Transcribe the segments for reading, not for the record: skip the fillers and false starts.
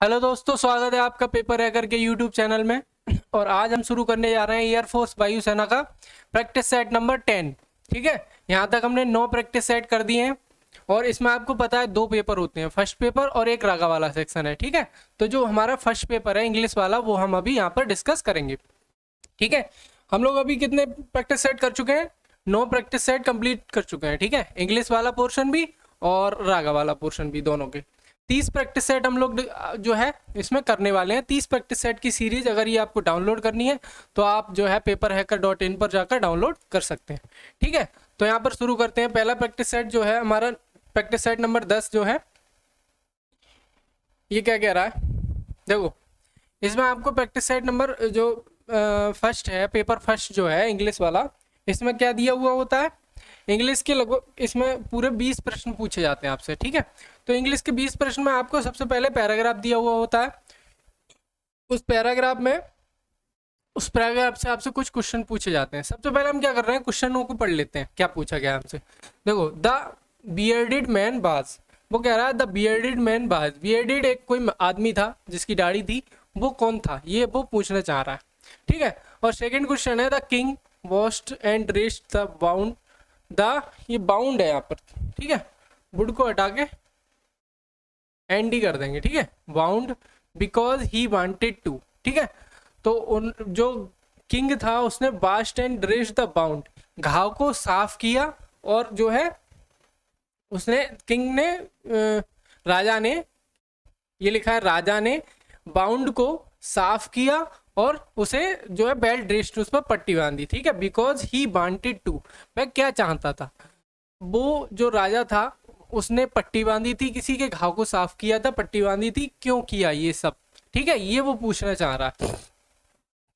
Hello दोस्तों, स्वागत है आपका पेपर हैकर के यूट्यूब चैनल में। और आज हम शुरू करने जा रहे हैं एयरफोर्स वायुसेना का प्रैक्टिस सेट नंबर 10। ठीक है, यहाँ तक हमने 9 प्रैक्टिस सेट कर दिए हैं। और इसमें आपको पता है 2 पेपर होते हैं, फर्स्ट पेपर और एक रागा वाला सेक्शन है। ठीक है, तो जो हमारा फर्स्ट पेपर है इंग्लिश वाला वो हम अभी यहाँ पर डिस्कस करेंगे। ठीक है, हम लोग अभी कितने प्रैक्टिस सेट कर चुके हैं? 9 प्रैक्टिस सेट कंप्लीट कर चुके हैं। ठीक है, इंग्लिश वाला पोर्शन भी और रागा वाला पोर्शन भी, दोनों के 30 प्रैक्टिस सेट हम लोग जो है इसमें करने वाले हैं। 30 प्रैक्टिस सेट की सीरीज अगर ये आपको डाउनलोड करनी है तो आप जो है paperhacker.in पर जाकर डाउनलोड कर सकते हैं। ठीक है, तो यहाँ पर शुरू करते हैं। पहला प्रैक्टिस सेट जो है हमारा प्रैक्टिस सेट नंबर 10 जो है, ये क्या कह रहा है? देखो, इसमें आपको प्रैक्टिस सेट नंबर जो फर्स्ट है, पेपर फर्स्ट जो है इंग्लिश वाला, इसमें क्या दिया हुआ होता है? इंग्लिश के लगभग इसमें पूरे 20 प्रश्न पूछे जाते हैं आपसे। ठीक है, तो इंग्लिश के 20 प्रश्न में आपको सबसे पहले पैराग्राफ दिया हुआ होता है। उस पैराग्राफ से आपसे कुछ क्वेश्चन पूछे जाते हैं। सबसे पहले हम क्या कर रहे हैं, क्वेश्चनों को पढ़ लेते हैं, क्या पूछा गया हमसे। देखो, द बियर्डेड मैन बाज, वो कह रहा है द बियर्डेड मैन बाज। बियर्डेड एक कोई आदमी था जिसकी दाढ़ी थी, वो कौन था ये वो पूछना चाह रहा है। ठीक है, और सेकंड क्वेश्चन है the king washed and dressed the bound the, ये बाउंड है यहाँ पर। ठीक है, वुड को हटा के एंड ही कर देंगे। ठीक है, bound because he wanted to. ठीक है, तो उन जो किंग था उसने washed and dressed the bound, घाव को साफ किया, और जो है उसने किंग ने राजा ने, ये लिखा है राजा ने बाउंड को साफ किया और उसे जो है बेल्ट ड्रेस्ड, उस पर पट्टी बांधी। ठीक है, बिकॉज ही वांटेड टू, वह क्या चाहता था? वो जो राजा था उसने पट्टी बांधी थी, किसी के घाव को साफ किया था, पट्टी बांधी थी, क्यों किया ये सब? ठीक है, ये वो पूछना चाह रहा है।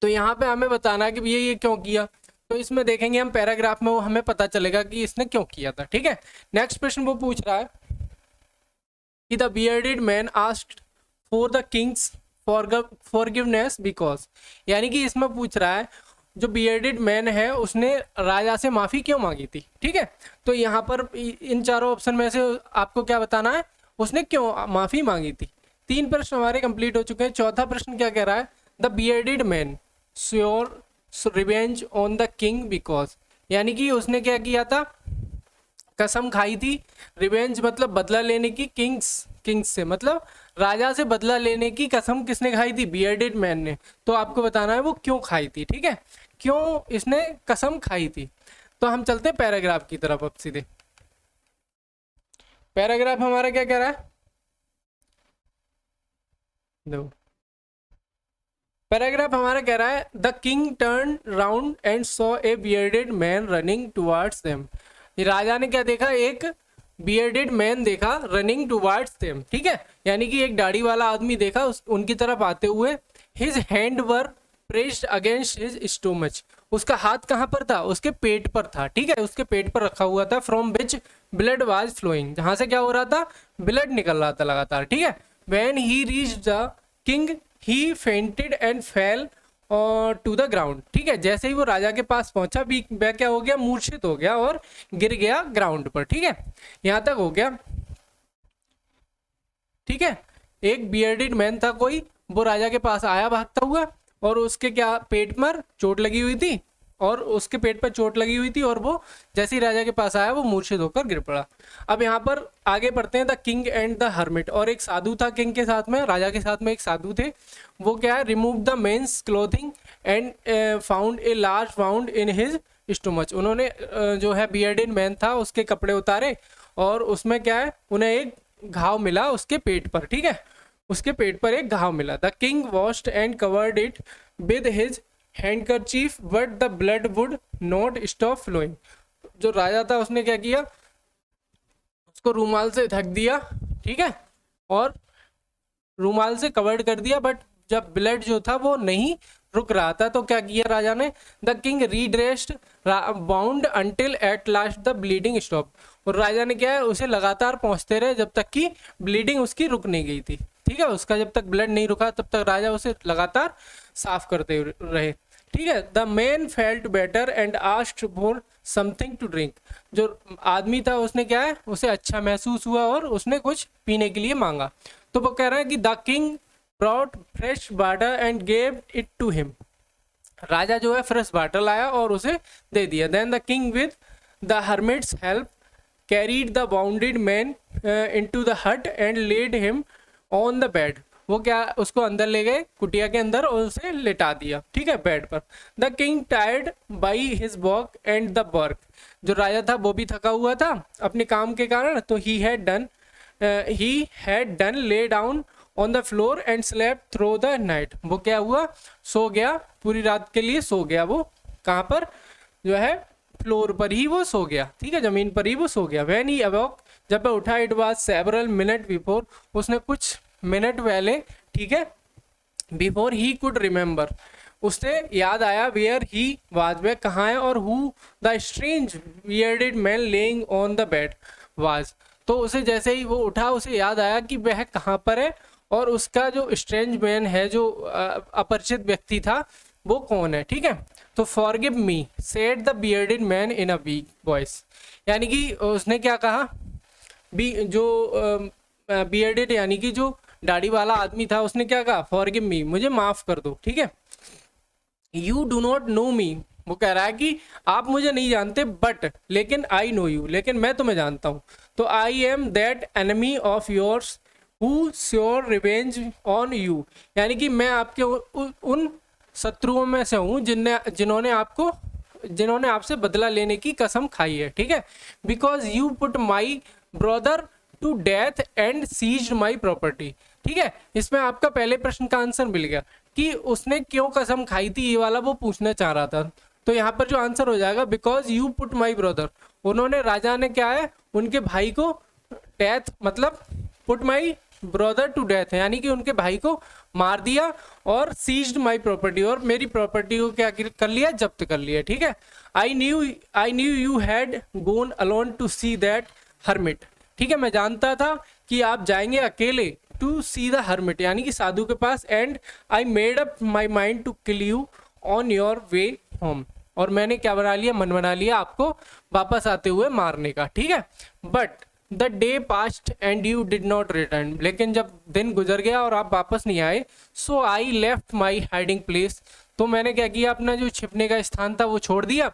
तो यहाँ पे हमें बताना है कि ये क्यों किया। तो इसमें देखेंगे हम पैराग्राफ में, वो हमें पता चलेगा कि इसने क्यों किया था। ठीक है, नेक्स्ट प्रश्न वो पूछ रहा है कि the bearded man asked for the Kings forgiveness because, यानी कि इसमें पूछ रहा है जो बियर्डेड मैन है उसने राजा से माफी क्यों मांगी थी। ठीक है, तो यहाँ पर इन चारों ऑप्शन में से आपको क्या बताना है, उसने क्यों माफी मांगी थी। 3 प्रश्न हमारे कंप्लीट हो चुके हैं। चौथा प्रश्न क्या कह रहा है, the bearded man sure revenge on the king because, यानी कि उसने क्या किया था, कसम खाई थी। रिवेंज मतलब बदला लेने की, किंग्स से मतलब राजा से बदला लेने की कसम किसने खाई थी? बियर्डेड मैन ने। तो आपको बताना है वो क्यों खाई थी। ठीक है, क्यों इसने कसम खाई थी। तो हम चलते हैं पैराग्राफ की तरफ अब सीधे। पैराग्राफ हमारा क्या कह रहा है, देखो पैराग्राफ हमारा कह रहा है the king turn round and saw a bearded man running towards them. राजा ने क्या देखा? एक बियर्डेड मैन देखा रनिंग टुवर्ड्स देम। ठीक है, यानी कि एक दाढ़ी वाला आदमी देखा उनकी तरफ आते हुए। हिज हैंड वर प्रेस्ड अगेंस्ट हिज स्टोमच, उसका हाथ कहाँ पर था? उसके पेट पर था। ठीक है, उसके पेट पर रखा हुआ था। From which blood was flowing, जहां से क्या हो रहा था? ब्लड निकल रहा था लगातार। ठीक है, when he reached the king he fainted and fell to the ground. ठीक है, जैसे ही वो राजा के पास पहुंचा भी वह क्या हो गया? मूर्छित हो गया और गिर गया ग्राउंड पर। ठीक है, यहां तक हो गया। ठीक है, एक बियर्डेड मैन था कोई, वो राजा के पास आया भागता हुआ, और उसके क्या पेट पर चोट लगी हुई थी, और वो जैसे ही राजा के पास आया वो मूर्छित होकर गिर पड़ा। अब यहाँ पर आगे पढ़ते हैं, the king and the hermit, और एक साधु था किंग के साथ में, राजा के साथ में एक साधु थे। वो क्या है? Remove the men's clothing and found a large wound in his stomach, उन्होंने जो है बियर्डेड मैन था उसके कपड़े उतारे, और उसमें क्या है? उन्हें एक घाव मिला उसके पेट पर। ठीक है, उसके पेट पर एक घाव मिला। The king washed and covered it with his handkerchief but the blood would not stop flowing, जो राजा था उसने क्या किया? उसको रूमाल से ढक दिया। ठीक है, और रूमाल से कवर्ड कर दिया, बट जब ब्लड जो था वो नहीं रुक रहा था। तो क्या किया राजा ने? The king redressed bound until at last the bleeding stop, और राजा ने क्या है? उसे लगातार पहुंचते रहे जब तक कि ब्लीडिंग उसकी रुक नहीं गई थी। ठीक है, उसका जब तक ब्लड नहीं रुका तब तक राजा उसे लगातार साफ करते रहे। ठीक है, the man felt better and asked for something to drink, जो आदमी था उसने क्या है? उसे अच्छा महसूस हुआ और उसने कुछ पीने के लिए मांगा। तो वो कह रहे हैं कि the king brought fresh water and gave it to him. राजा जो है फ्रेश वाटर लाया और उसे दे दिया. Then the king with the hermit's help carried the wounded man into the hut and laid him on the bed. वो क्या उसको अंदर ले गए कुटिया के अंदर और उसे लेटा दिया, ठीक है, बेड पर. The king tired by his walk and the work. जो राजा था वो भी थका हुआ था अपने काम के कारण, तो he had done lay down on the floor and slept through the night. वो क्या हुआ, सो गया, पूरी रात के लिए सो गया. वो कहाँ पर जो है फ्लोर पर ही वो सो गया, ठीक है, जमीन पर ही वो सो गया. व्हेन ही अवॉक, जब वह उठा, it was several minute before, उसने कुछ मिनट पहले, ठीक है, बिफोर ही कुड रिमेंबर, उससे याद आया, वेयर ही वाज, वह कहाँ है, और who the strange weirded man laying on the bed was. तो उसे जैसे ही वो उठा उसे याद आया कि वह कहाँ पर है और उसका जो स्ट्रेंज मैन है, जो अपरिचित व्यक्ति था, वो कौन है, ठीक है. तो forgive me said the bearded man in a week voice, यानी कि उसने क्या कहा, जो बियर्डेड यानी कि जो दाढ़ी वाला आदमी था, उसने क्या कहा, फॉरगिव मी, मुझे माफ कर दो, ठीक है. यू डू नॉट नो मी, वो कह रहा है कि आप मुझे नहीं जानते, बट लेकिन आई नो यू, लेकिन मैं तुम्हें जानता हूँ. तो I am that enemy of yours who sure revenge on you, यानी कि मैं आपके उन शत्रुओं में से हूँ जिन्होंने आपसे बदला लेने की कसम खाई है, ठीक है. Because you put my brother to death and seized my property, ठीक है. इसमें आपका पहले प्रश्न का आंसर मिल गया कि उसने क्यों कसम खाई थी, ये वाला वो पूछना चाह रहा था. तो यहाँ पर जो आंसर हो जाएगा, because you put my brother, उन्होंने, राजा ने क्या है, उनके भाई को डेथ, मतलब put my brother to death, यानी कि उनके भाई को मार दिया, और सीज्ड माई प्रॉपर्टी, और मेरी प्रॉपर्टी को क्या कर लिया, जब्त कर लिया, ठीक है. I knew you had gone alone to see that hermit, ठीक है, मैं जानता था कि आप जाएंगे अकेले, टू सी द हर्मिट, यानी कि साधु के पास. And I made up my mind to kill you on your way home, और मैंने क्या बना लिया, मन बना लिया आपको वापस आते हुए मारने का, ठीक है. But the day past and you did not return, लेकिन जब दिन गुजर गया और आप वापस नहीं आए, so I left my hiding place, तो मैंने क्या किया, अपना जो छिपने का स्थान था वो छोड़ दिया.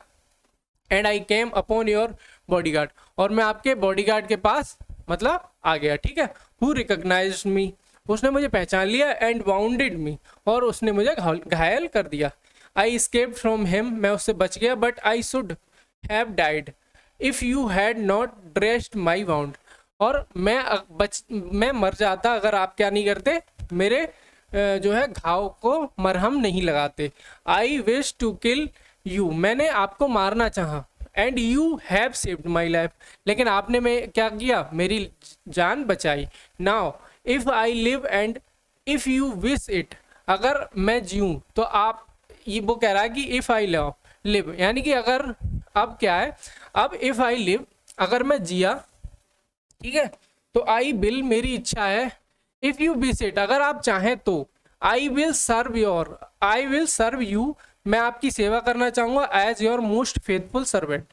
And I came upon your bodyguard, और मैं आपके बॉडीगार्ड के पास मतलब आ गया, ठीक है. हु रिकॉग्नाइज्ड मी, उसने मुझे पहचान लिया. एंड वाउंडेड मी, और उसने मुझे घायल कर दिया. आई एस्केप्ड फ्रॉम हिम, मैं उससे बच गया. But I should have died if you had not dressed my wound, और मैं मर जाता अगर आप क्या नहीं करते, मेरे जो है घाव को मरहम नहीं लगाते. I wish to kill you, मैंने आपको मारना चाहा. And you have saved my life, लेकिन आपने मैं क्या किया, मेरी जान बचाई. Now if I live and if you wish it, अगर मैं जीऊँ तो आप, ये वो कह रहा है कि इफ़ आई लिव, यानी कि अगर, अब क्या है, अब इफ़ आई लिव, अगर मैं जिया, ठीक है, तो आई विल, मेरी इच्छा है. इफ़ यू विश इट, अगर आप चाहें तो. आई विल सर्व यू, मैं आपकी सेवा करना चाहूँगा. As your most faithful servant,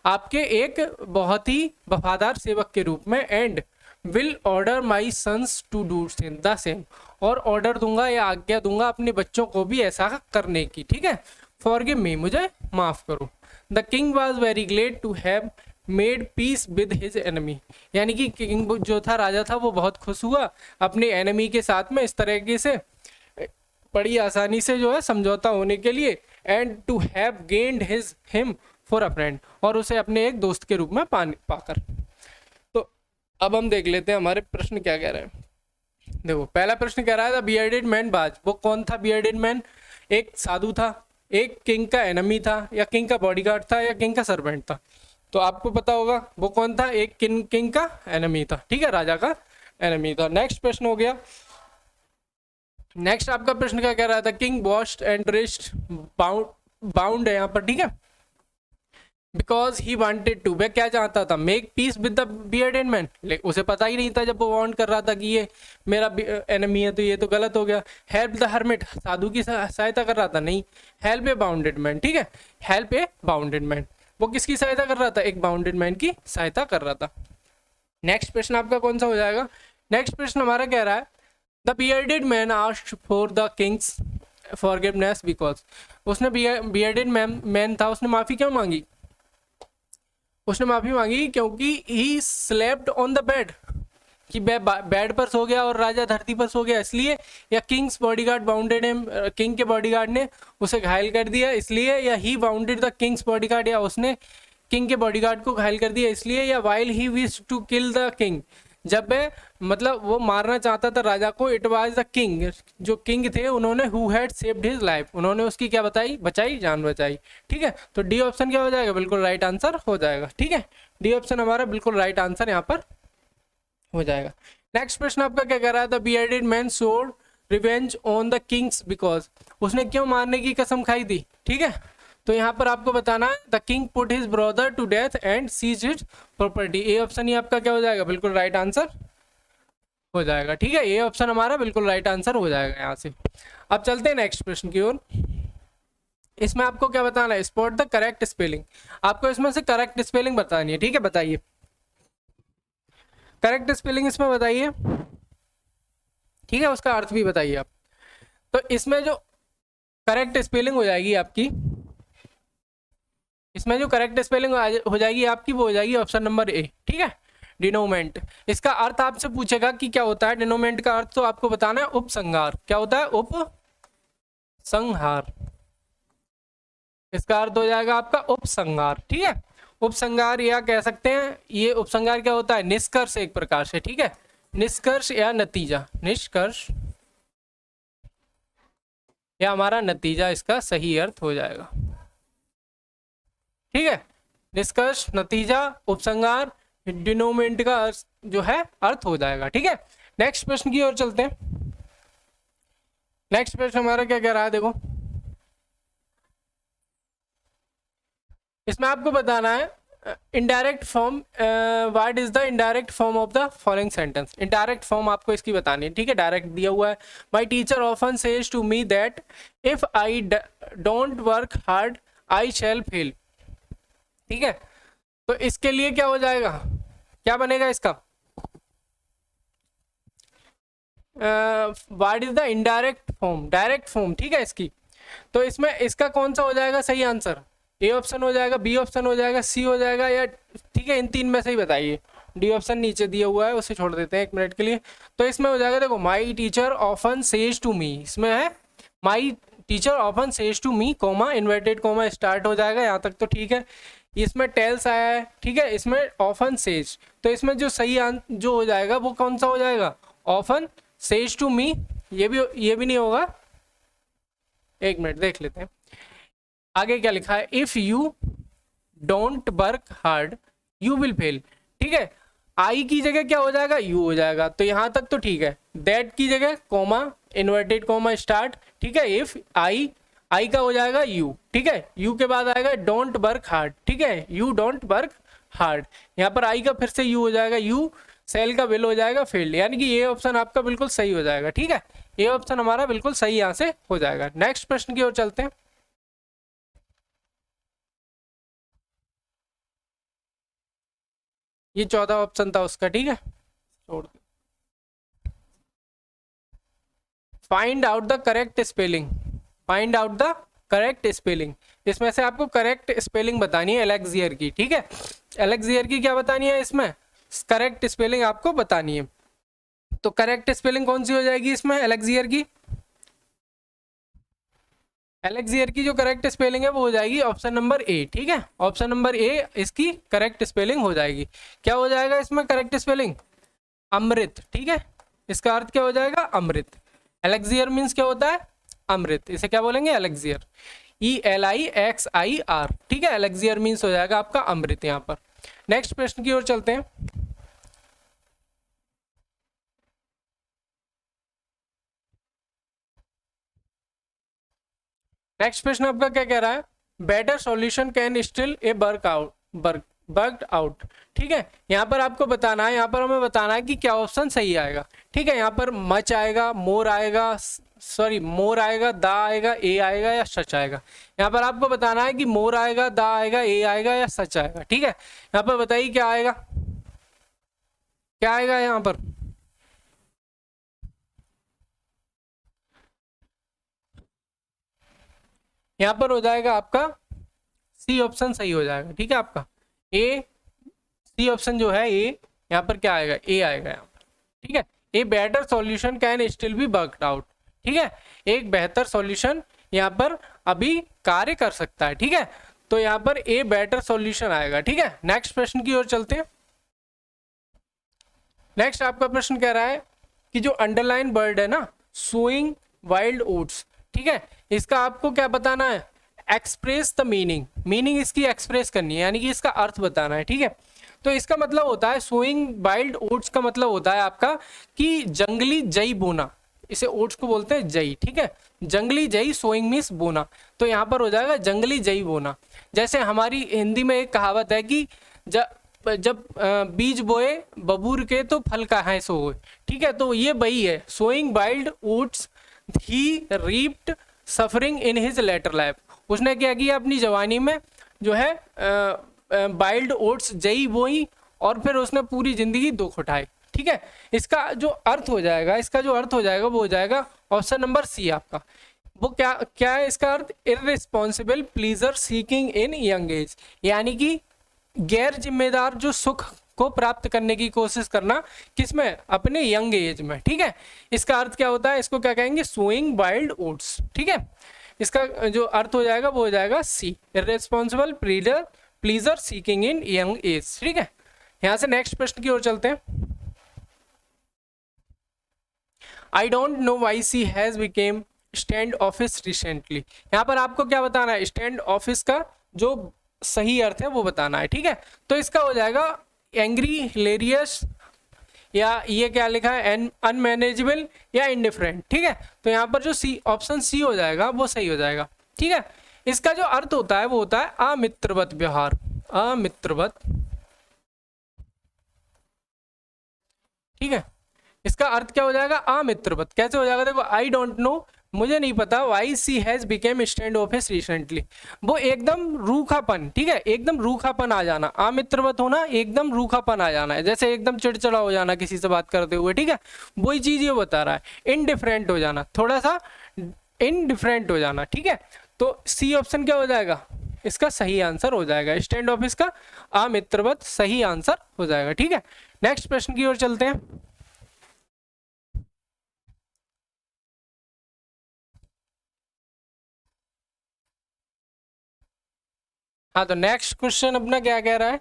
आपके एक बहुत ही वफादार सेवक के रूप में. And will order my sons to do the same, और ऑर्डर दूंगा या आज्ञा दूंगा अपने बच्चों को भी ऐसा करने की, ठीक है. फॉरगिव मी, मुझे माफ़ करो. The king was very glad to have made peace with his enemy, यानी कि किंग जो था, राजा था, वो बहुत खुश हुआ अपने एनिमी के साथ में, इस तरीके से बड़ी आसानी से जो है समझौता होने के लिए. And to have gained him for a friend, और उसे अपने एक दोस्त के रूप में पाकर. तो अब हम देख लेते हैं हमारे प्रश्न क्या कह रहे हैं. देखो, पहला प्रश्न कह रहा है द बियर्डेड मैन बाज, वो कौन था बियर्डेड मैन, एक साधु था, एक किंग का एनिमी था, या किंग का बॉडीगार्ड था, या किंग का सर्वेंट था. तो आपको पता होगा वो कौन था, एक किंग का एनिमी था, ठीक है, राजा का एनिमी था. नेक्स्ट प्रश्न हो गया. नेक्स्ट आपका प्रश्न क्या कह रहा था, king washed and dressed bound है यहाँ पर, ठीक है, बिकॉज ही वांटेड टू, वह क्या चाहता था, make peace with the bearded man. उसे पता ही नहीं था जब वो वांट कर रहा था कि ये मेरा एनिमी है, तो ये तो गलत हो गया. हेल्प द हर्मिट, साधु की सहायता कर रहा था, नहीं, हेल्प ए बाउंडेड मैन, ठीक है, हेल्प ए बाउंडेड मैन, वो किसकी सहायता कर रहा था, एक बाउंडेड मैन की सहायता कर रहा था. नेक्स्ट प्रश्न आपका कौन सा हो जाएगा. नेक्स्ट प्रश्न हमारा कह रहा है the bearded man asked for the Kings forgiveness because, उसने बियर्डेड मैन था, उसने माफी क्यों मांगी? उसने माफी मांगी क्योंकि ही स्लेप्ड ऑन द बेड, कि बेड पर सो गया और राजा धरती पर सो गया इसलिए, या Kings bodyguard bounded him, king के बॉडीगार्ड ने उसे घायल कर दिया इसलिए, या ही बाउंडेड द किंग्स बॉडीगार्ड, या उसने किंग के बॉडीगार्ड को घायल कर दिया इसलिए, या while he wish to kill the king, जब वह मतलब वो मारना चाहता था राजा को, इट वाज द किंग, जो किंग थे उन्होंने who had saved his life, उन्होंने उसकी क्या बचाई, जान बचाई। ठीक है, तो डी ऑप्शन क्या हो जाएगा, बिल्कुल राइट आंसर हो जाएगा। ठीक है, डी ऑप्शन हमारा बिल्कुल राइट आंसर यहाँ पर हो जाएगा। नेक्स्ट प्रश्न आपका क्या कह रहा है, द बियर्डेड मैन सोड revenge on the Kings because, उसने क्यों मारने की कसम खाई थी? ठीक है, तो यहाँ पर आपको बताना है the king put his brother to death and seize his property. A option ही आपका क्या हो जाएगा, बिल्कुल राइट आंसर हो जाएगा। ठीक है, ये ऑप्शन हमारा बिल्कुल राइट आंसर हो जाएगा यहाँ से। अब चलते हैं नेक्स्ट प्रश्न की ओर। इसमें आपको क्या बताना है, स्पॉट द करेक्ट स्पेलिंग, आपको इसमें से करेक्ट स्पेलिंग बतानी है। ठीक है, बताइए करेक्ट स्पेलिंग इसमें बताइए। ठीक है, उसका अर्थ भी बताइए आप। तो इसमें जो करेक्ट स्पेलिंग हो जाएगी आपकी, इसमें जो करेक्ट स्पेलिंग हो जाएगी आपकी, वो हो जाएगी ऑप्शन नंबर ए। ठीक है, डिनोमेंट। इसका अर्थ आपसे पूछेगा कि क्या होता है डिनोमेंट का अर्थ, तो आपको बताना है उपसंहार। क्या होता है, उपसंहार। इसका अर्थ हो जाएगा आपका उपसंहार। ठीक है, उपसंहार या कह सकते हैं, ये उपसंहार क्या होता है, निष्कर्ष एक प्रकार से। ठीक है, निष्कर्ष या नतीजा, निष्कर्ष या हमारा नतीजा इसका सही अर्थ हो जाएगा। ठीक है, निष्कर्ष, नतीजा, उपसंहार, डिनोमेंट का जो है अर्थ हो जाएगा। ठीक है, नेक्स्ट प्रश्न की ओर चलते हैं। नेक्स्ट प्रश्न हमारा क्या कह रहा है, देखो इसमें आपको बताना है indirect form, what is the indirect form of the following sentence. Indirect form आपको इसकी बतानी है। ठीक है, डायरेक्ट दिया हुआ है, my teacher often says to me that if I don't work hard I shall fail. ठीक है, तो इसके लिए क्या हो जाएगा, क्या बनेगा इसका, what is the indirect form, direct form. ठीक है, इसकी तो इसमें इसका कौन सा हो जाएगा सही आंसर, ए ऑप्शन हो जाएगा, बी ऑप्शन हो जाएगा, सी हो जाएगा, या ठीक है इन तीन में से ही बताइए। डी ऑप्शन नीचे दिया हुआ है, उसे छोड़ देते हैं एक मिनट के लिए। तो इसमें हो जाएगा, देखो my teacher often says to me, इसमें है my teacher often says to me comma inverted comma start हो जाएगा, यहाँ तक तो ठीक है। इसमें टेल्स आया है, ठीक है, इसमें ऑफन सेज, तो इसमें जो सही जो हो जाएगा वो कौन सा हो जाएगा, ऑफन सेज टू मी। ये भी नहीं होगा, एक मिनट देख लेते हैं आगे क्या लिखा है, if you don't work hard you will fail. ठीक है, आई की जगह क्या हो जाएगा, यू हो जाएगा, तो यहां तक तो ठीक है। दैट की जगह कॉमा इन्वर्टेड कॉमा स्टार्ट। ठीक है, इफ आई का हो जाएगा यू। ठीक है, यू के बाद आएगा डोंट वर्क हार्ड। ठीक है, यू डोंट वर्क हार्ड, यहाँ पर आई का फिर से यू हो जाएगा, यू सेल का विल हो जाएगा फेल्ड, यानी कि ये ऑप्शन आपका बिल्कुल सही हो जाएगा। ठीक है, ये ऑप्शन हमारा बिल्कुल सही यहाँ से हो जाएगा। नेक्स्ट प्रश्न की ओर चलते हैं। ये 14 ऑप्शन था उसका। ठीक है, छोड़ दो। Find out the correct spelling, find out the correct spelling, इसमें से आपको करेक्ट स्पेलिंग बतानी है एलेक्सियर की। ठीक है, एलेक्सियर की क्या बतानी है, इसमें करेक्ट स्पेलिंग आपको बतानी है। तो करेक्ट स्पेलिंग कौन सी हो जाएगी इसमें एलेक्सियर की, एलेक्सियर की जो करेक्ट स्पेलिंग है वो हो जाएगी ऑप्शन नंबर ए। ठीक है, ऑप्शन नंबर ए इसकी करेक्ट स्पेलिंग हो जाएगी। क्या हो जाएगा इसमें करेक्ट स्पेलिंग, अमृत। ठीक है, इसका अर्थ क्या हो जाएगा, अमृत। एलेक्सियर मीन्स क्या होता है, अमृत, इसे क्या बोलेंगे, एलेक्सियर, ELIXIR। ठीक है, एलेक्सियर मीन्स हो जाएगा आपका अमृत यहाँ पर। नेक्स्ट प्रश्न की ओर चलते हैं। नेक्स्ट प्रश्न आपका क्या कह रहा है, better solution can still a work out. ठीक है, यहाँ पर आपको बताना है, यहाँ पर हमें बताना है कि क्या ऑप्शन सही आएगा। ठीक है, यहाँ पर मच आएगा, मोर आएगा, सॉरी मोर आएगा, दा आएगा, ए आएगा या सच आएगा। यहाँ पर आपको बताना है कि मोर आएगा, दा आएगा, ए आएगा या सच आएगा। ठीक है, यहाँ पर बताइए क्या आएगा, क्या आएगा यहाँ पर, यहाँ पर हो जाएगा आपका सी ऑप्शन सही हो जाएगा, ठीक है। आपका ए, सी ऑप्शन जो है ए, यहाँ पर क्या आएगा, ए आएगा यहाँ पर, ठीक है। A better solution can still be worked out, ठीक है। एक बेहतर सॉल्यूशन यहाँ पर अभी कार्य कर सकता है, ठीक है। तो यहाँ पर ए बेटर सॉल्यूशन आएगा, ठीक है। नेक्स्ट प्रश्न की ओर चलते हैं। नेक्स्ट आपका प्रश्न कह रहा है कि जो अंडरलाइन वर्ड है ना, सोइंग वाइल्ड ओट्स, ठीक है, इसका आपको क्या बताना है, एक्सप्रेस द मीनिंग, मीनिंग इसकी एक्सप्रेस करनी है, यानी कि इसका अर्थ बताना है, ठीक है। तो इसका मतलब होता है सोइंग वाइल्ड ओट्स का मतलब होता है आपका कि जंगली जई बोना, इसे ओट्स को बोलते हैं जई, ठीक है। जंगली जई, सोइंग मीन्स बोना, तो यहाँ पर हो जाएगा जंगली जई बोना। जैसे हमारी हिंदी में एक कहावत है कि जब बीज बोए बबूर के तो फल कहाँ सो होए, ठीक है। तो ये वही है, sowing wild oats he reaped suffering in his later life. उसने क्या किया अपनी जवानी में, जो है वाइल्ड ओट्स जई बोई और फिर उसने पूरी जिंदगी दुख उठाए, ठीक है। इसका जो अर्थ हो जाएगा, इसका जो अर्थ हो जाएगा वो हो जाएगा ऑप्शन नंबर सी आपका। वो क्या क्या है इसका अर्थ, इररिस्पॉन्सिबल प्लीजर सीकिंग इन यंग एज, यानी कि गैर जिम्मेदार जो सुख को प्राप्त करने की कोशिश करना, किसमें, अपने यंग एज में, ठीक है। इसका अर्थ क्या होता है, इसको क्या कहेंगे, सोइंग वाइल्ड ओट्स, ठीक है। इसका जो अर्थ हो जाएगा वो हो जाएगा सी, इररिस्पॉन्सिबल प्लीजर सीकिंग इन यंग एज, ठीक है। यहां से नेक्स्ट प्रश्न की ओर चलते हैं। I don't know why she has become standoffish recently, यहाँ पर आपको क्या बताना है, स्टैंड ऑफिस का जो सही अर्थ है वो बताना है, ठीक है। तो इसका हो जाएगा एंग्री, हिलेरियस, या ये क्या लिखा है, अनमैनेजेबल या इनडिफरेंट, ठीक है। तो यहाँ पर जो सी ऑप्शन सी हो जाएगा वो सही हो जाएगा, ठीक है। इसका जो अर्थ होता है वो होता है अमित्रवत व्यवहार, अमित्रवत, ठीक है। इसका अर्थ क्या हो जाएगा, अमित्रवत। कैसे हो जाएगा, देखो, आई डोंट नो, मुझे नहीं पता, why she has become standoffish recently, वो एकदम रूखापन, ठीक है, एकदम रूखापन आ जाना, अमित्रवत होना, एकदम रूखापन आ जाना है, जैसे एकदम चिड़चिड़ा हो जाना किसी से बात करते हुए, ठीक है, वही चीज ये बता रहा है। इनडिफरेंट हो जाना, थोड़ा सा इनडिफरेंट हो जाना, ठीक है। तो सी ऑप्शन क्या हो जाएगा, इसका सही आंसर हो जाएगा, स्टैंड ऑफिस का अमित्रवत सही आंसर हो जाएगा, ठीक है। नेक्स्ट प्रश्न की ओर चलते हैं। हाँ, तो नेक्स्ट क्वेश्चन अपना क्या कह रहा है,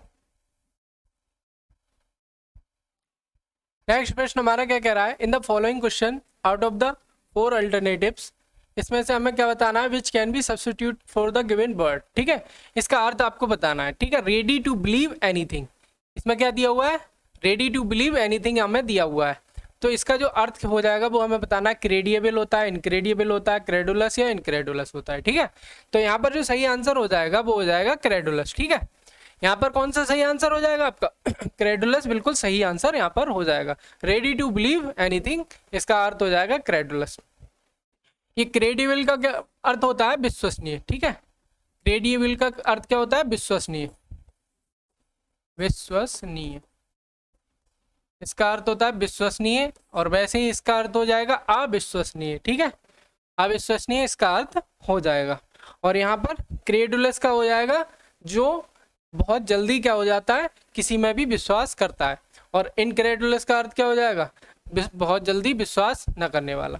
नेक्स्ट प्रश्न हमारा क्या कह रहा है, in the following question out of the 4 alternatives, इसमें से हमें क्या बताना है, which can be substitute for the given word, ठीक है। इसका अर्थ आपको बताना है, ठीक है। रेडी टू बिलीव एनीथिंग, इसमें क्या दिया हुआ है, रेडी टू बिलीव एनीथिंग हमें दिया हुआ है। तो इसका जो अर्थ हो जाएगा वो हमें बताना है, क्रेडिएबल होता है, इनक्रेडिएबल होता है, क्रेडुलस या इनक्रेडुलस होता है, ठीक है। तो यहाँ पर जो सही आंसर हो जाएगा वो हो जाएगा क्रेडुलस, ठीक है। यहाँ पर कौन सा सही आंसर हो जाएगा आपका, क्रेडुलस बिल्कुल सही आंसर यहाँ पर हो जाएगा। रेडी टू बिलीव एनीथिंग, इसका अर्थ हो जाएगा क्रेडुलस। ये क्रेडिबल का क्या अर्थ होता है, विश्वसनीय, ठीक है। क्रेडिबल का अर्थ क्या होता है, विश्वसनीय, विश्वसनीय, इसका अर्थ होता है विश्वसनीय, और वैसे ही इसका अर्थ हो जाएगा अविश्वसनीय, ठीक है। अविश्वसनीय इसका अर्थ हो जाएगा। और यहाँ पर क्रेडुलस का हो जाएगा जो बहुत जल्दी क्या हो जाता है, किसी में भी विश्वास करता है। और इनक्रेडुलस का अर्थ क्या हो जाएगा, बहुत जल्दी विश्वास न करने वाला,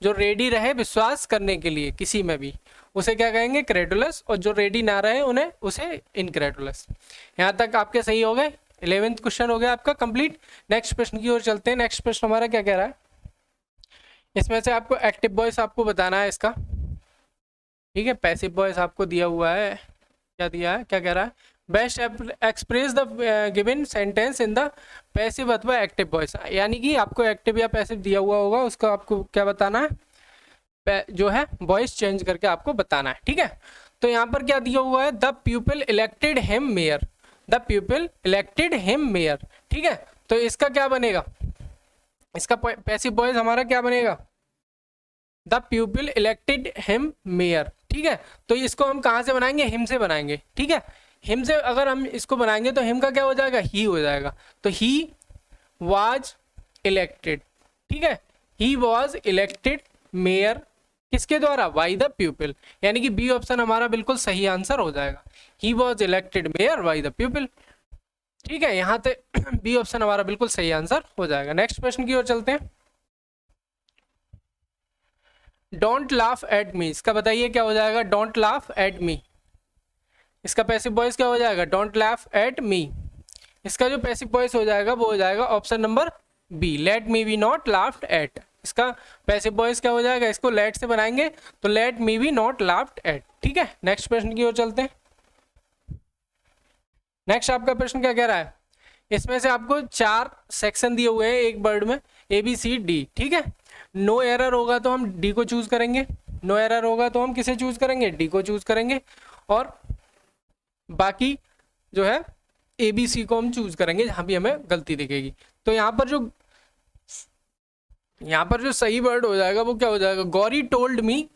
जो रेडी रहे विश्वास करने के लिए किसी में भी, उसे क्या कहेंगे, क्रेडुलस, और जो रेडी ना रहे उन्हें उसे इनक्रेडुलस। यहाँ तक आपके सही हो गए, 11th क्वेश्चन हो गया आपका कंप्लीट। नेक्स्ट प्रश्न की ओर चलते हैं। नेक्स्ट प्रश्न हमारा क्या कह रहा है, इसमें से आपको एक्टिव वॉइस आपको बताना है इसका, ठीक है। पैसिव वॉइस आपको दिया हुआ है, क्या दिया है, क्या कह रहा है, best express the given sentence in the passive अथवा एक्टिव वॉइस, यानी कि आपको एक्टिव या पैसिव दिया हुआ होगा, उसका आपको क्या बताना है, जो है वॉइस चेंज करके आपको बताना है, ठीक है। तो यहाँ पर क्या दिया हुआ है, the people elected him mayor, the people elected him mayor, ठीक है। तो इसका क्या बनेगा, इसका पैसिव वॉइस हमारा क्या बनेगा, the people elected him mayor, ठीक है। तो इसको हम कहाँ से बनाएंगे, हिम से बनाएंगे, ठीक है। हिम से अगर हम इसको बनाएंगे तो हिम का क्या हो जाएगा, ही हो जाएगा। तो ही वाज इलेक्टेड, ठीक है, ही वाज इलेक्टेड मेयर किसके द्वारा? बाय द पीपल, यानी कि बी ऑप्शन हमारा बिल्कुल सही आंसर हो जाएगा। He was elected mayor by the people. ठीक है, यहाँ पे बी ऑप्शन हमारा बिल्कुल सही आंसर हो जाएगा। नेक्स्ट प्रश्न की ओर चलते हैं। डोंट लाफ एट मी, इसका बताइए क्या हो जाएगा? डोंट लाफ एट मी, इसका पैसिव वॉइस क्या हो जाएगा? Don't laugh at me. इसका जो पैसिव वॉइस हो जाएगा वो हो जाएगा option number B, let me be not laughed at. इसका पैसिव वॉइस क्या हो जाएगा? इसको लेट से बनाएंगे तो let me be not laughed at. ठीक है, नेक्स्ट प्रश्न की ओर चलते हैं। नेक्स्ट आपका प्रश्न क्या कह रहा है? इसमें से आपको 4 सेक्शन दिए हुए हैं एक वर्ड में, ए बी सी डी। ठीक है, नो एरर होगा तो हम डी को चूज करेंगे, नो एरर होगा तो हम किसे चूज करेंगे? डी को चूज करेंगे, और बाकी जो है ए बी सी को हम चूज करेंगे जहां भी हमें गलती दिखेगी। तो यहाँ पर जो सही वर्ड हो जाएगा वो क्या हो जाएगा? गौरी टोल्ड मी।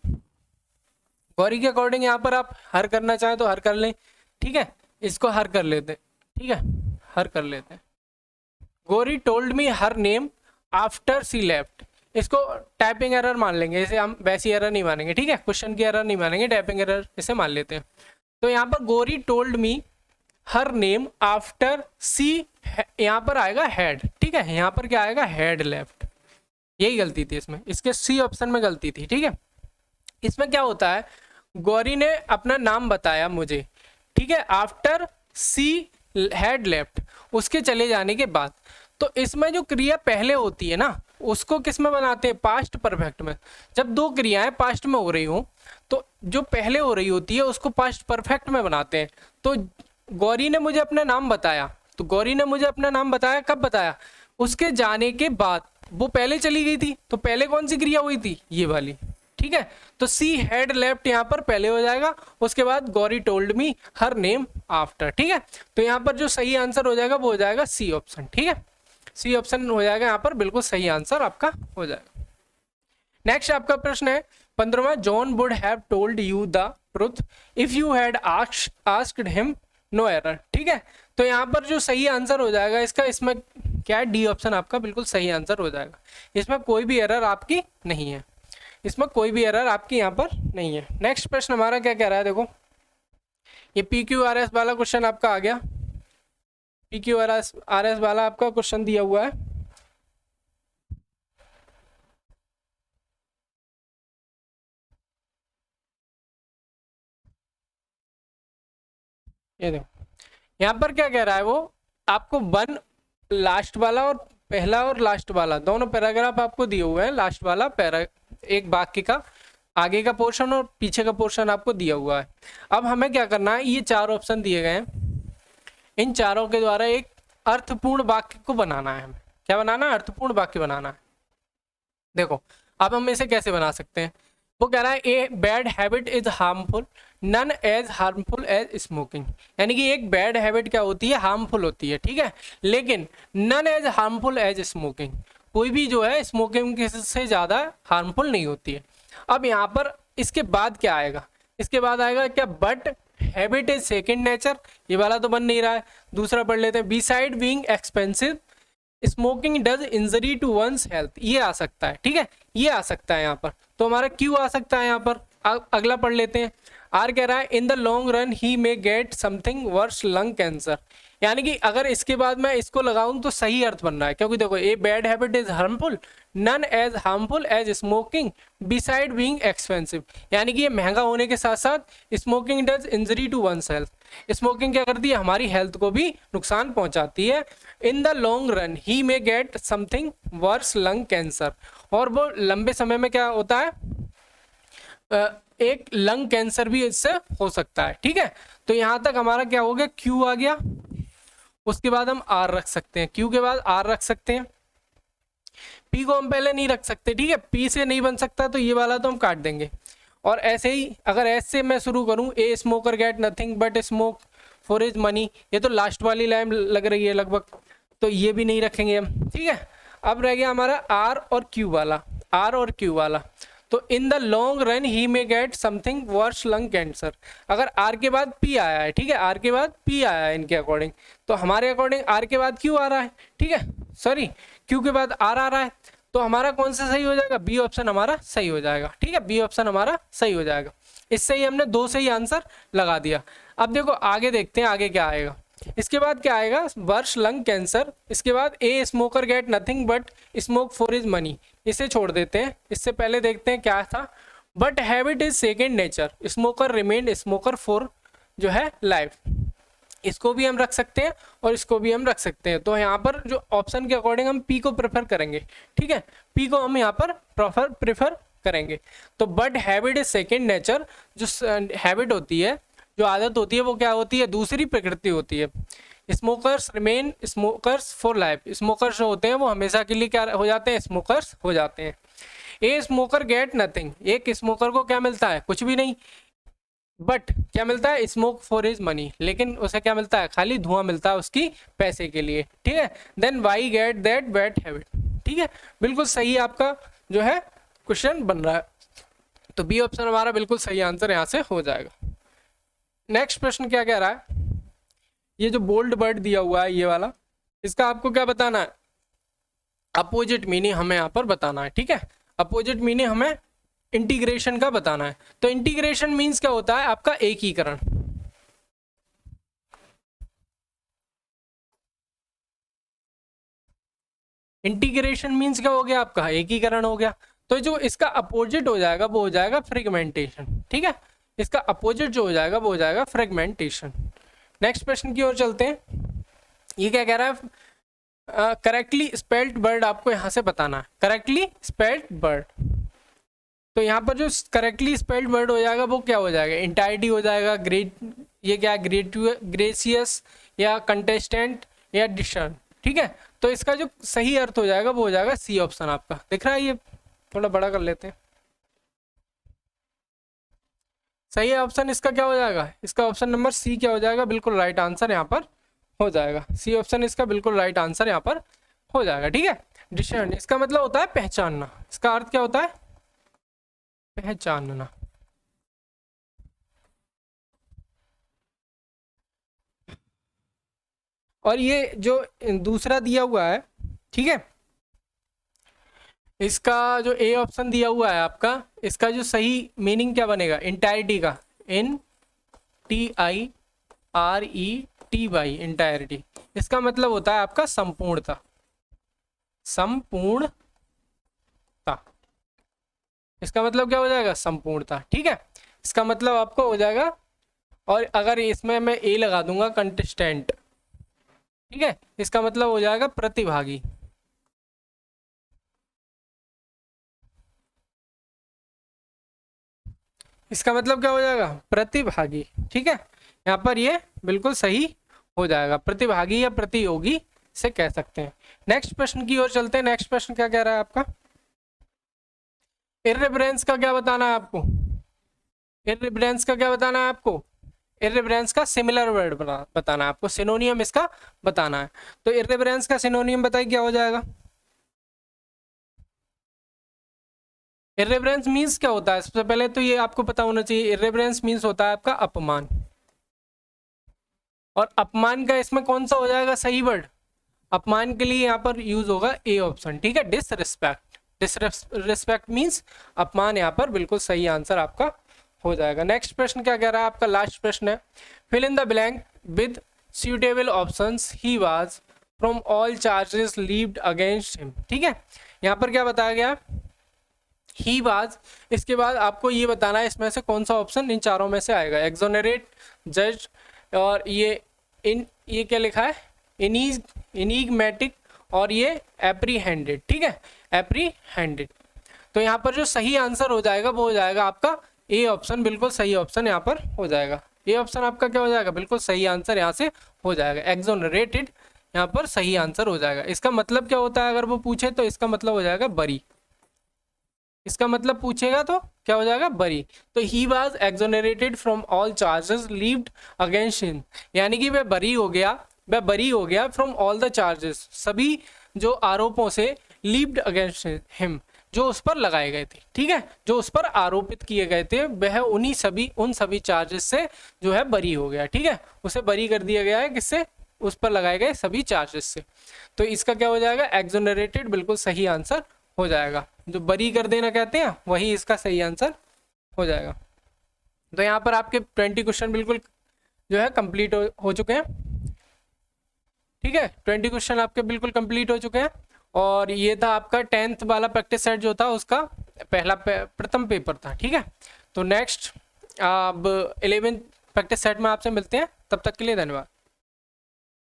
गौरी के अकॉर्डिंग यहाँ पर आप हर करना चाहें तो हर कर लें। ठीक है, इसको हर कर लेते हैं। ठीक है, हर कर लेते हैं। Gauri told me her name after she left. इसको टाइपिंग एरर मान लेंगे, इसे हम वैसी एरर नहीं मानेंगे। ठीक है, क्वेश्चन की एरर नहीं मानेंगे, टाइपिंग एरर इसे मान लेते हैं। तो यहाँ पर Gauri told me her name after she, यहाँ पर आएगा हेड। ठीक है, यहाँ पर क्या आएगा? Head left. यही गलती थी इसमें, इसके सी ऑप्शन में गलती थी। ठीक है, इसमें क्या होता है? गौरी ने अपना नाम बताया मुझे, ठीक है, आफ्टर सी हेड लेफ्ट, उसके चले जाने के बाद। तो इसमें जो क्रिया पहले होती है ना, उसको किस में बनाते हैं? पास्ट परफेक्ट में। जब दो क्रियाएं पास्ट में हो रही हो तो जो पहले हो रही होती है उसको पास्ट परफेक्ट में बनाते हैं। तो गौरी ने मुझे अपना नाम बताया, तो गौरी ने मुझे अपना नाम बताया, कब बताया? उसके जाने के बाद। वो पहले चली गई थी, तो पहले कौन सी क्रिया हुई थी? ये वाली। ठीक है, तो सी हेड लेफ्ट यहाँ पर पहले हो जाएगा, उसके बाद Gauri told me her name after. ठीक है, तो यहाँ पर जो सही आंसर हो जाएगा वो हो जाएगा सी ऑप्शन। ठीक है, सी ऑप्शन हो जाएगा यहाँ पर बिल्कुल सही आंसर आपका हो जाएगा। नेक्स्ट आपका प्रश्न है 15वां, John would have told you the truth if you had asked him no error. ठीक है, तो यहाँ पर जो सही आंसर हो जाएगा इसका, इसमें क्या है? डी ऑप्शन आपका बिल्कुल सही आंसर हो जाएगा। इसमें कोई भी एरर आपकी नहीं है, इसमें कोई भी एरर आपकी यहाँ पर नहीं है। नेक्स्ट प्रश्न हमारा क्या कह रहा है? देखो, ये PQRS वाला क्वेश्चन आपका आ गया। PQRS वाला आपका क्वेश्चन दिया हुआ है। ये देखो, यहाँ पर क्या कह रहा है? वो आपको वन लास्ट वाला और पहला और लास्ट वाला दोनों पैराग्राफ आपको दिए हुए हैं। लास्ट वाला एक वाक्य का आगे का पोर्शन और पीछे का पोर्शन आपको दिया हुआ है। अब हमें क्या करना है? ये 4 ऑप्शन दिए गए हैं, इन चारों के द्वारा एक अर्थपूर्ण वाक्य को बनाना है। हमें क्या बनाना है? अर्थपूर्ण वाक्य बनाना है। देखो, अब हम इसे कैसे बना सकते हैं? वो कह रहा है a bad habit is harmful none as harmful as smoking, यानी कि एक बैड हैबिट क्या होती है? हार्मफुल होती है। ठीक है, लेकिन none as harmful as smoking, कोई भी जो है स्मोकिंग से ज़्यादा हार्मफुल नहीं होती है। अब यहाँ पर इसके बाद क्या आएगा? इसके बाद आएगा क्या? But habit is second nature, ये वाला तो बन नहीं रहा है। दूसरा पढ़ लेते हैं, beside being expensive smoking does injury to one's health, ये आ सकता है। ठीक है, ये आ सकता है यहाँ पर, तो हमारा क्यों आ सकता है यहाँ पर। अगला पढ़ लेते हैं। आर कह रहा है in the long run he may get something worse lung cancer, यानी कि अगर इसके बाद मैं इसको लगाऊं तो सही अर्थ बन रहा है, क्योंकि देखो a bad habit is harmful none as harmful as smoking beside being expensive, यानी कि ये महंगा होने के साथ साथ smoking does injury to one's health, smoking क्या करती है? हमारी हेल्थ को भी नुकसान पहुंचाती है। In the long run he may get something worse lung cancer, और वो लंबे समय में क्या होता है? एक लंग कैंसर भी इससे हो सकता है। ठीक है, तो यहां तक हमारा क्या हो गया? क्यू आ गया, उसके बाद हम आर रख सकते हैं, क्यू के बाद आर रख सकते हैं। पी को हम पहले नहीं रख सकते। ठीक है, पी से नहीं बन सकता तो ये वाला तो हम काट देंगे। और ऐसे ही अगर एस से मैं शुरू करूं, a smoker get nothing but smoke for his money, ये तो लास्ट वाली लाइन लग रही है लगभग, तो ये भी नहीं रखेंगे हम। ठीक है, अब रह गया हमारा आर और क्यू वाला, आर और क्यू वाला। तो in the long run he may get something worse lung cancer, अगर आर के बाद पी आया है, ठीक है, आर के बाद पी आया है इनके अकॉर्डिंग, तो हमारे अकॉर्डिंग आर के बाद क्यू आ रहा है। ठीक है, सॉरी, क्यू के बाद आर आ रहा है, तो हमारा कौन सा सही हो जाएगा, बी ऑप्शन हमारा सही हो जाएगा। ठीक है, बी ऑप्शन हमारा सही हो जाएगा। इससे ही हमने 2 सही आंसर लगा दिया। अब देखो आगे देखते हैं आगे क्या आएगा। इसके बाद क्या आएगा, वर्ष लंग कैंसर। इसके बाद a smoker get nothing but smoke for his money, इसे छोड़ देते हैं। इससे पहले देखते हैं क्या था, but habit is second nature, smoker remain smoker for जो है लाइफ। इसको भी हम रख सकते हैं और इसको भी हम रख सकते हैं। तो यहाँ पर जो ऑप्शन के अकॉर्डिंग हम पी को प्रेफर करेंगे। ठीक है, पी को हम यहाँ पर प्रेफर करेंगे। तो but habit is second nature, जो हैबिट होती है, जो आदत होती है, वो क्या होती है, दूसरी प्रकृति होती है। Smokers remain smokers for life, smokers जो होते हैं वो हमेशा के लिए क्या हो जाते हैं, स्मोकर्स हो जाते हैं। ए स्मोकर गेट नथिंग, एक स्मोकर को क्या मिलता है, कुछ भी नहीं। बट क्या मिलता है, स्मोक फॉर हिज मनी, लेकिन उसे क्या मिलता है, खाली धुआं मिलता है उसकी पैसे के लिए। ठीक है, then why get that bad habit. ठीक है, बिल्कुल सही आपका जो है क्वेश्चन बन रहा है। तो बी ऑप्शन हमारा बिल्कुल सही आंसर यहाँ से हो जाएगा। नेक्स्ट प्रश्न क्या कह रहा है, ये जो बोल्ड वर्ड दिया हुआ है ये वाला, इसका आपको क्या बताना है, अपोजिट मीनिंग हमें यहाँ पर बताना है। ठीक है, अपोजिट मीनिंग हमें इंटीग्रेशन का बताना है। तो इंटीग्रेशन मीन्स क्या होता है, आपका एकीकरण। इंटीग्रेशन मीन्स क्या हो गया, आपका एकीकरण हो गया। तो जो इसका अपोजिट हो जाएगा वो हो जाएगा फ्रेगमेंटेशन। ठीक है, इसका अपोजिट जो हो जाएगा वो हो जाएगा फ्रेगमेंटेशन। नेक्स्ट प्रश्न की ओर चलते हैं। ये क्या कह रहा है, करेक्टली स्पेल्ड वर्ड आपको यहाँ से बताना है, करेक्टली स्पेल्ड वर्ड। तो यहाँ पर जो करेक्टली स्पेल्ड वर्ड हो जाएगा वो क्या हो जाएगा, इंटायरिटी हो जाएगा, ग्रेट, ये क्या ग्रेसियस या कंटेस्टेंट या डिशन। ठीक है, तो इसका जो सही अर्थ हो जाएगा वो हो जाएगा सी ऑप्शन आपका। दिख रहा है, ये थोड़ा बड़ा कर लेते हैं। सही ऑप्शन इसका क्या हो जाएगा, इसका ऑप्शन नंबर सी क्या हो जाएगा, बिल्कुल राइट आंसर यहाँ पर हो जाएगा। सी ऑप्शन इसका बिल्कुल राइट आंसर यहाँ पर हो जाएगा। ठीक है, डिशन इसका मतलब होता है पहचानना, इसका अर्थ क्या होता है, पहचानना। और ये जो दूसरा दिया हुआ है, ठीक है, इसका जो ए ऑप्शन दिया हुआ है आपका, इसका जो सही मीनिंग क्या बनेगा, इंटायरिटी का, INTIRETY, इंटायरिटी। इसका मतलब होता है आपका संपूर्णता, संपूर्णता। इसका मतलब क्या हो जाएगा, संपूर्णता। ठीक है, इसका मतलब आपको हो जाएगा, और अगर इसमें मैं ए लगा दूंगा कंटेस्टेंट, ठीक है, इसका मतलब हो जाएगा प्रतिभागी। इसका मतलब क्या हो जाएगा, प्रतिभागी। ठीक है, यहाँ पर ये बिल्कुल सही हो जाएगा, प्रतिभागी या प्रतियोगी से कह सकते हैं। नेक्स्ट प्रश्न की ओर चलते हैं। नेक्स्ट प्रश्न क्या कह रहा है आपका, इर्रेवरेंस का क्या बताना है आपको, इर्रेवरेंस का क्या बताना है आपको, इर्रेवरेंस का सिमिलर वर्ड बताना है आपको, सिनोनियम इसका बताना है। तो इर्रेवरेंस का सिनोनियम बताइए क्या हो जाएगा। इर्रेवरेंस मीन्स क्या होता है, सबसे पहले तो ये आपको पता होना चाहिए, इर्रेवरेंस मीन्स होता है आपका अपमान। और अपमान का इसमें कौन सा हो जाएगा सही वर्ड, अपमान के लिए यहाँ पर यूज होगा ए ऑप्शन। ठीक है, डिसरिस्पेक्ट, डिसरिस्पेक्ट मीन्स अपमान, यहाँ पर बिल्कुल सही आंसर आपका हो जाएगा। नेक्स्ट प्रश्न क्या कह रहा है आपका, लास्ट प्रश्न है, fill in the blank with suitable options, he was from all charges levied against him। ठीक है, यहाँ पर क्या बताया गया, ही वाज, इसके बाद आपको ये बताना है इसमें से कौन सा ऑप्शन इन चारों में से आएगा, एक्सोनरेट, जज, और ये क्या लिखा है, इनिग्मेटिक, और ये एप्रीहेंडेड। ठीक है, एप्रीहेंडेड। तो यहाँ पर जो सही आंसर हो जाएगा वो हो जाएगा आपका ए ऑप्शन, बिल्कुल सही ऑप्शन यहाँ पर हो जाएगा। ए ऑप्शन आपका क्या हो जाएगा, बिल्कुल सही आंसर यहाँ से हो जाएगा, एक्सोनरेटेड यहाँ पर सही आंसर हो जाएगा। इसका मतलब क्या होता है, अगर वो पूछे तो इसका मतलब हो जाएगा बरी, इसका मतलब पूछेगा तो क्या हो जाएगा, बरी। तो he was exonerated from all charges levelled against him, यानी कि वह बरी हो गया, वह बरी हो गया फ्रॉम ऑल द चार्जेस, सभी जो आरोपों से, लीव्ड अगेंस्ट हिम, जो उस पर लगाए गए थे। ठीक है, जो उस पर आरोपित किए गए थे, वह उन सभी चार्जेस से जो है बरी हो गया। ठीक है, उसे बरी कर दिया गया है, किससे, उस पर लगाए गए सभी चार्जेस से। तो इसका क्या हो जाएगा, एक्सोनरेटेड बिल्कुल सही आंसर हो जाएगा। जो बरी कर देना कहते हैं वही इसका सही आंसर हो जाएगा। तो यहाँ पर आपके 20 क्वेश्चन बिल्कुल जो है कंप्लीट हो चुके हैं। ठीक है, 20 क्वेश्चन आपके बिल्कुल कंप्लीट हो चुके हैं। और ये था आपका 10th वाला प्रैक्टिस सेट जो था उसका प्रथम पेपर था। ठीक है, तो नेक्स्ट अब 11th प्रैक्टिस सेट में आपसे मिलते हैं, तब तक के लिए धन्यवाद।